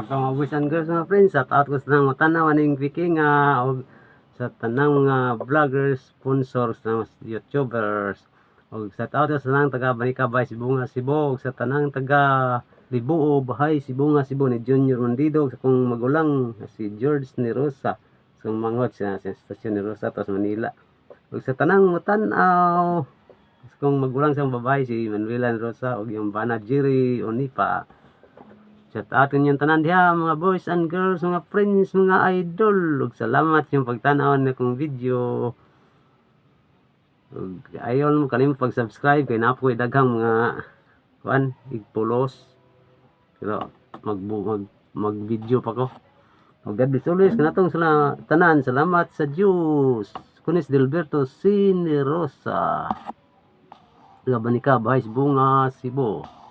mga boys and girls mga friends, at out ko sa tanang matanaw aning Viking o sa tanang mga vloggers, sponsors na YouTubers, o sa out ko sa tanang taga Banikabay, Sibunga, Cebu, sa tanang taga Libuo, Bahay, Sibunga, Cebu ni Junior Mandido, sa kong magulang si George ni Rosa, sa manghot sa stasyon ni Rosa tos Manila, o sa tanang matanaw kung magulang sa babae si Manuela Rosa o yung bana Jerry Onipa. Shout out yung tanan diha mga boys and girls, mga friends, mga idol. Ug salamat yung pagtanaw na kong video. Ug ayon mo kalimot pag-subscribe kay napoy daghang mga kuan igpulos. Pero mag-video pa ko. Ug God bless always kanatong sila tanan. Salamat sa Diyos. Kunis Delberto Sinerosa. Banikabay, Sibunga, Cebu.